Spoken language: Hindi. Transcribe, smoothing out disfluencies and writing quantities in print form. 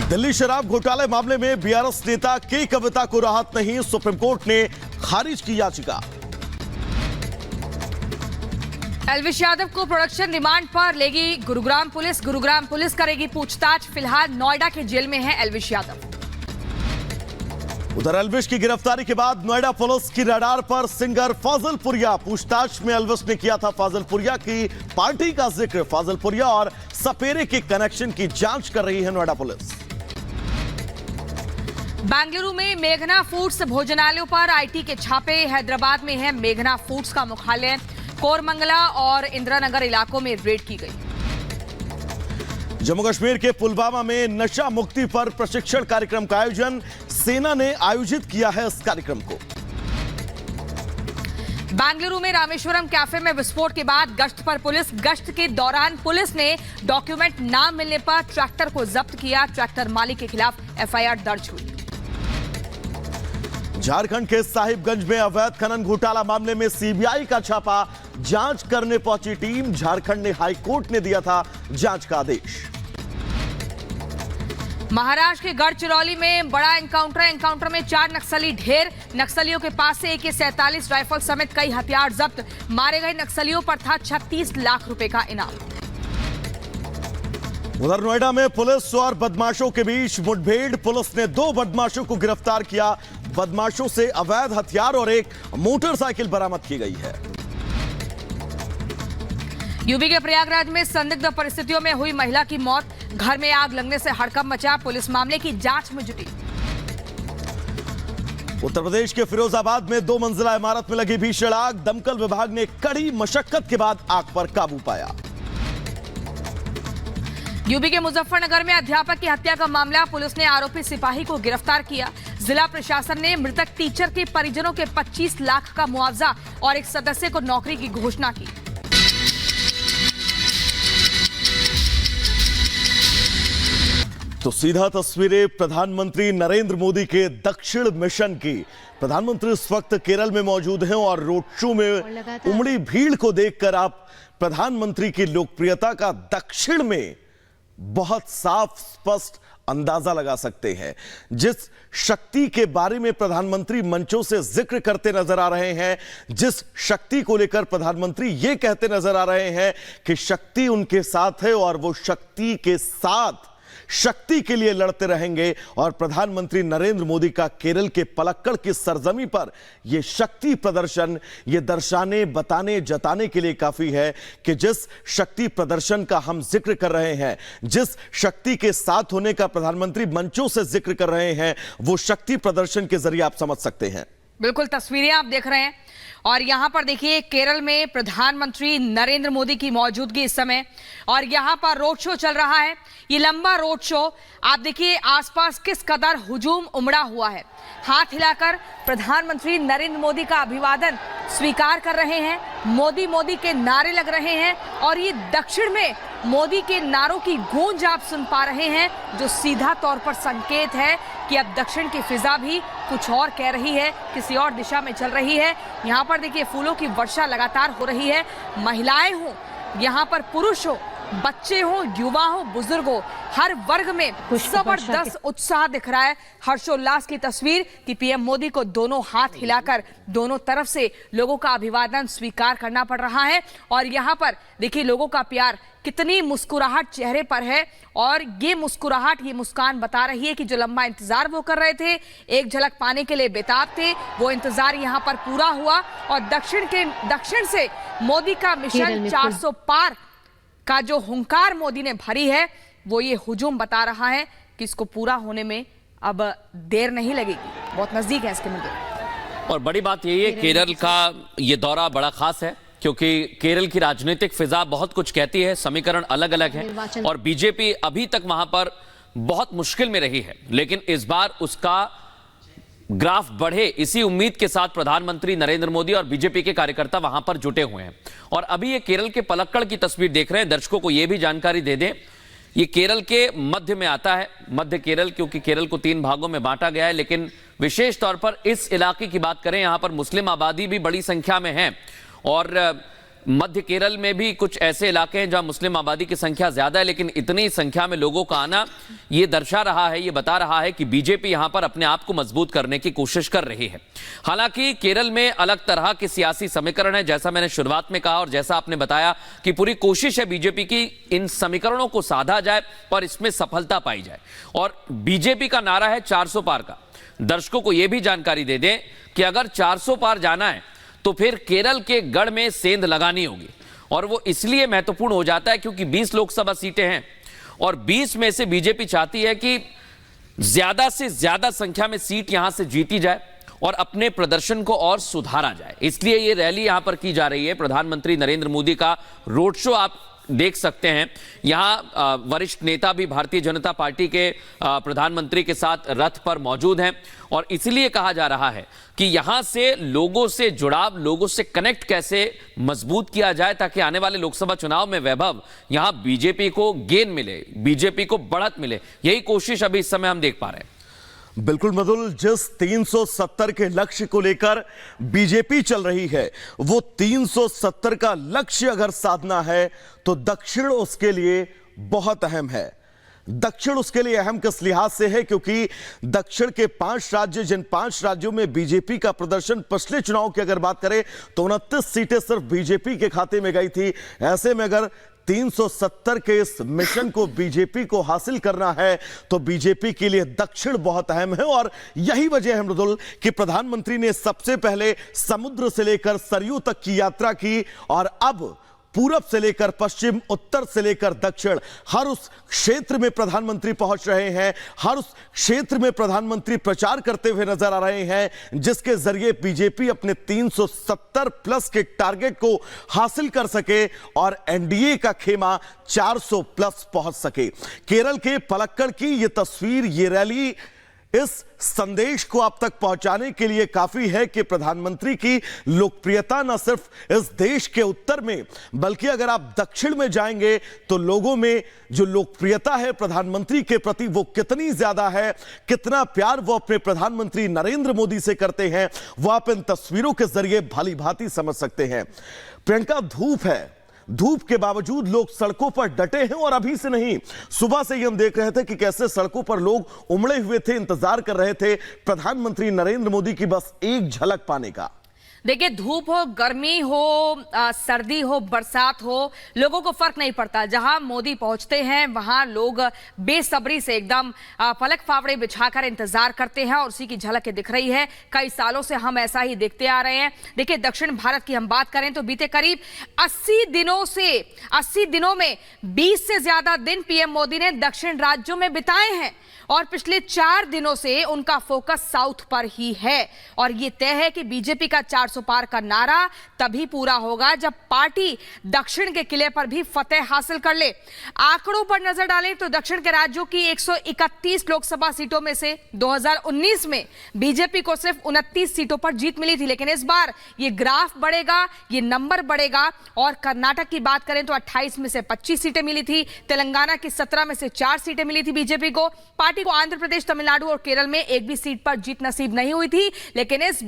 दिल्ली शराब घोटाले मामले में बीआरएस नेता के कविता को राहत नहीं, सुप्रीम कोर्ट ने खारिज की याचिका। एल्विश यादव को प्रोडक्शन रिमांड पर लेगी गुरुग्राम पुलिस करेगी पूछताछ। फिलहाल नोएडा के जेल में है एल्विश यादव। उधर एल्विश की गिरफ्तारी के बाद नोएडा पुलिस की रडार पर सिंगर फाजिल पुरिया। पूछताछ में एल्विश ने किया था फाजिल पुरिया की पार्टी का जिक्र। फाजिल पुरिया और सपेरे के कनेक्शन की जांच कर रही है नोएडा पुलिस। बेंगलुरु में मेघना फूड्स भोजनालयों पर आईटी के छापे। हैदराबाद में है मेघना फूड्स का मुख्यालय। कोरमंगला और इंदिरानगर इलाकों में रेड की गई। जम्मू कश्मीर के पुलवामा में नशा मुक्ति पर प्रशिक्षण कार्यक्रम का आयोजन सेना ने आयोजित किया है। इस कार्यक्रम को बेंगलुरु में रामेश्वरम कैफे में विस्फोट के बाद गश्त पर पुलिस। गश्त के दौरान पुलिस ने डॉक्यूमेंट ना मिलने पर ट्रैक्टर को जब्त किया। ट्रैक्टर मालिक के खिलाफ एफआईआर दर्ज हुई। झारखंड के साहिबगंज में अवैध खनन घोटाला मामले में सीबीआई का छापा। जांच करने पहुंची टीम। झारखंड ने हाईकोर्ट ने दिया था जांच का आदेश। महाराष्ट्र के गढ़चिरौली में बड़ा एनकाउंटर में 4 नक्सली ढेर। नक्सलियों के पास से AK-47 राइफल समेत कई हथियार जब्त। मारे गए नक्सलियों पर था 36 लाख रुपए का इनाम। उधर नोएडा में पुलिस और बदमाशों के बीच मुठभेड़। पुलिस ने 2 बदमाशों को गिरफ्तार किया। बदमाशों से अवैध हथियार और एक मोटरसाइकिल बरामद की गई है। यूपी के प्रयागराज में संदिग्ध परिस्थितियों में हुई महिला की मौत। घर में आग लगने से हड़कंप मचा। पुलिस मामले की जांच में जुटी। उत्तर प्रदेश के फिरोजाबाद में 2 मंजिला इमारत में लगी भीषण आग। दमकल विभाग ने कड़ी मशक्कत के बाद आग पर काबू पाया। यूपी के मुजफ्फरनगर में अध्यापक की हत्या का मामला। पुलिस ने आरोपी सिपाही को गिरफ्तार किया। जिला प्रशासन ने मृतक टीचर के परिजनों के 25 लाख का मुआवजा और एक सदस्य को नौकरी की घोषणा की। तो सीधा तस्वीरें प्रधानमंत्री नरेंद्र मोदी के दक्षिण मिशन की। प्रधानमंत्री इस वक्त केरल में मौजूद हैं और रोड शो में उमड़ी भीड़ को देखकर आप प्रधानमंत्री की लोकप्रियता का दक्षिण में बहुत साफ स्पष्ट अंदाजा लगा सकते हैं। जिस शक्ति के बारे में प्रधानमंत्री मंचों से जिक्र करते नजर आ रहे हैं, जिस शक्ति को लेकर प्रधानमंत्री यह कहते नजर आ रहे हैं कि शक्ति उनके साथ है और वो शक्ति के साथ शक्ति के लिए लड़ते रहेंगे। और प्रधानमंत्री नरेंद्र मोदी का केरल के पलक्कड़ की सरजमी पर यह शक्ति प्रदर्शन यह दर्शाने बताने जताने के लिए काफी है कि जिस शक्ति प्रदर्शन का हम जिक्र कर रहे हैं, जिस शक्ति के साथ होने का प्रधानमंत्री मंचों से जिक्र कर रहे हैं, वो शक्ति प्रदर्शन के जरिए आप समझ सकते हैं। बिल्कुल तस्वीरें आप देख रहे हैं और यहां पर देखिए केरल में प्रधानमंत्री नरेंद्र मोदी की मौजूदगी इस समय और यहां पर रोड शो चल रहा है। ये लंबा रोड शो आप देखिए आसपास किस कदर हुजूम उमड़ा हुआ है। हाथ हिलाकर प्रधानमंत्री नरेंद्र मोदी का अभिवादन स्वीकार कर रहे हैं। मोदी मोदी के नारे लग रहे हैं और ये दक्षिण में मोदी के नारों की गूंज आप सुन पा रहे हैं, जो सीधा तौर पर संकेत है कि अब दक्षिण की फिजा भी कुछ और कह रही है, किसी और दिशा में चल रही है। यहाँ पर देखिए फूलों की वर्षा लगातार हो रही है। महिलाएं हो, यहाँ पर पुरुष हो, बच्चे हो, युवा हो, बुजुर्ग हो, हर वर्ग में जबरदस्त उत्साह दिख रहा है। हर्षोल्लास की तस्वीर कि पीएम मोदी को दोनों हाथ हिलाकर दोनों तरफ से लोगों का अभिवादन स्वीकार करना पड़ रहा है। और यहाँ पर देखिए लोगों का प्यार, कितनी मुस्कुराहट चेहरे पर है और ये मुस्कुराहट, ये मुस्कान बता रही है कि जो लंबा इंतजार वो कर रहे थे, एक झलक पाने के लिए बेताब थे, वो इंतजार यहाँ पर पूरा हुआ। और दक्षिण से मोदी का मिशन 400 पार का जो हुंकार मोदी ने भरी है, वो ये हुजूम बता रहा है कि इसको पूरा होने में अब देर नहीं लगेगी, बहुत नजदीक है इसके मुद्दे। और बड़ी बात यही है केरल का ये दौरा बड़ा खास है क्योंकि केरल की राजनीतिक फिजा बहुत कुछ कहती है, समीकरण अलग अलग है और बीजेपी अभी तक वहां पर बहुत मुश्किल में रही है, लेकिन इस बार उसका ग्राफ बढ़े इसी उम्मीद के साथ प्रधानमंत्री नरेंद्र मोदी और बीजेपी के कार्यकर्ता वहां पर जुटे हुए हैं। और अभी ये केरल के पलक्कड़ की तस्वीर देख रहे हैं। दर्शकों को यह भी जानकारी दे दें, ये केरल के मध्य में आता है, मध्य केरल, क्योंकि केरल को 3 भागों में बांटा गया है। लेकिन विशेष तौर पर इस इलाके की बात करें, यहां पर मुस्लिम आबादी भी बड़ी संख्या में है और मध्य केरल में भी कुछ ऐसे इलाके हैं जहां मुस्लिम आबादी की संख्या ज्यादा है, लेकिन इतनी संख्या में लोगों का आना ये दर्शा रहा है, ये बता रहा है कि बीजेपी यहां पर अपने आप को मजबूत करने की कोशिश कर रही है। हालांकि केरल में अलग तरह के सियासी समीकरण है, जैसा मैंने शुरुआत में कहा और जैसा आपने बताया कि पूरी कोशिश है बीजेपी की इन समीकरणों को साधा जाए और इसमें सफलता पाई जाए। और बीजेपी का नारा है 400 पार का। दर्शकों को यह भी जानकारी दे दें कि अगर 400 पार जाना है तो फिर केरल के गढ़ में सेंध लगानी होगी, और वो इसलिए महत्वपूर्ण हो जाता है क्योंकि 20 लोकसभा सीटें हैं और 20 में से बीजेपी चाहती है कि ज्यादा से ज्यादा संख्या में सीट यहां से जीती जाए और अपने प्रदर्शन को और सुधारा जाए। इसलिए ये रैली यहां पर की जा रही है। प्रधानमंत्री नरेंद्र मोदी का रोड शो आप देख सकते हैं। यहां वरिष्ठ नेता भी भारतीय जनता पार्टी के प्रधानमंत्री के साथ रथ पर मौजूद हैं और इसलिए कहा जा रहा है कि यहां से लोगों से जुड़ाव, लोगों से कनेक्ट कैसे मजबूत किया जाए ताकि आने वाले लोकसभा चुनाव में वैभव यहां बीजेपी को गेन मिले, बीजेपी को बढ़त मिले। यही कोशिश अभी इस समय हम देख पा रहे हैं। बिल्कुल मधुल, जिस 370 के लक्ष्य को लेकर बीजेपी चल रही है, वो 370 का लक्ष्य अगर साधना है तो दक्षिण उसके लिए बहुत अहम है। दक्षिण उसके लिए अहम किस लिहाज से है, क्योंकि दक्षिण के 5 राज्य, जिन 5 राज्यों में बीजेपी का प्रदर्शन पिछले चुनाव की अगर बात करें तो 29 सीटें सिर्फ बीजेपी के खाते में गई थी। ऐसे में अगर 370 के इस मिशन को बीजेपी को हासिल करना है तो बीजेपी के लिए दक्षिण बहुत अहम है। और यही वजह है मृदुल कि प्रधानमंत्री ने सबसे पहले समुद्र से लेकर सरयू तक की यात्रा की और अब पूरब से लेकर पश्चिम, उत्तर से लेकर दक्षिण, हर उस क्षेत्र में प्रधानमंत्री पहुंच रहे हैं। हर उस क्षेत्र में प्रधानमंत्री प्रचार करते हुए नजर आ रहे हैं, जिसके जरिए बीजेपी अपने 370 प्लस के टारगेट को हासिल कर सके और एनडीए का खेमा 400 प्लस पहुंच सके। केरल के पलक्कड़ की यह तस्वीर, ये रैली इस संदेश को आप तक पहुंचाने के लिए काफी है कि प्रधानमंत्री की लोकप्रियता न सिर्फ इस देश के उत्तर में, बल्कि अगर आप दक्षिण में जाएंगे तो लोगों में जो लोकप्रियता है प्रधानमंत्री के प्रति वो कितनी ज्यादा है, कितना प्यार वो अपने प्रधानमंत्री नरेंद्र मोदी से करते हैं, वो आप इन तस्वीरों के जरिए भली भांति समझ सकते हैं। प्रियंका, धूप है, धूप के बावजूद लोग सड़कों पर डटे हैं और अभी से नहीं, सुबह से ही हम देख रहे थे कि कैसे सड़कों पर लोग उमड़े हुए थे, इंतजार कर रहे थे प्रधानमंत्री नरेंद्र मोदी की बस एक झलक पाने का। देखिए, धूप हो, गर्मी हो, सर्दी हो, बरसात हो, लोगों को फर्क नहीं पड़ता। जहां मोदी पहुंचते हैं वहां लोग बेसब्री से एकदम पलक फावड़े बिछाकर इंतजार करते हैं और उसी की झलक दिख रही है। कई सालों से हम ऐसा ही देखते आ रहे हैं। देखिए, दक्षिण भारत की हम बात करें तो बीते करीब 80 दिनों में 20 से ज्यादा दिन पीएम मोदी ने दक्षिण राज्यों में बिताए हैं और पिछले 4 दिनों से उनका फोकस साउथ पर ही है। और यह तय है कि बीजेपी का 400 पार का नारा तभी पूरा होगा जब पार्टी दक्षिण के किले पर भी फतेह हासिल कर ले। आंकड़ों पर नजर डालें तो दक्षिण के राज्यों की 131 लोकसभा सीटों में से 2019 में बीजेपी को सिर्फ 29 सीटों पर जीत मिली थी, लेकिन इस बार यह ग्राफ बढ़ेगा, यह नंबर बढ़ेगा। और कर्नाटक की बात करें तो 28 में से 25 सीटें मिली थी, तेलंगाना की 17 में से 4 सीटें मिली थी बीजेपी को। पार्टी को आंध्र प्रदेश, तमिलनाडु और केरल में एक भी सीट पर जीत नसीब नहीं हुई थी, लेकिन इस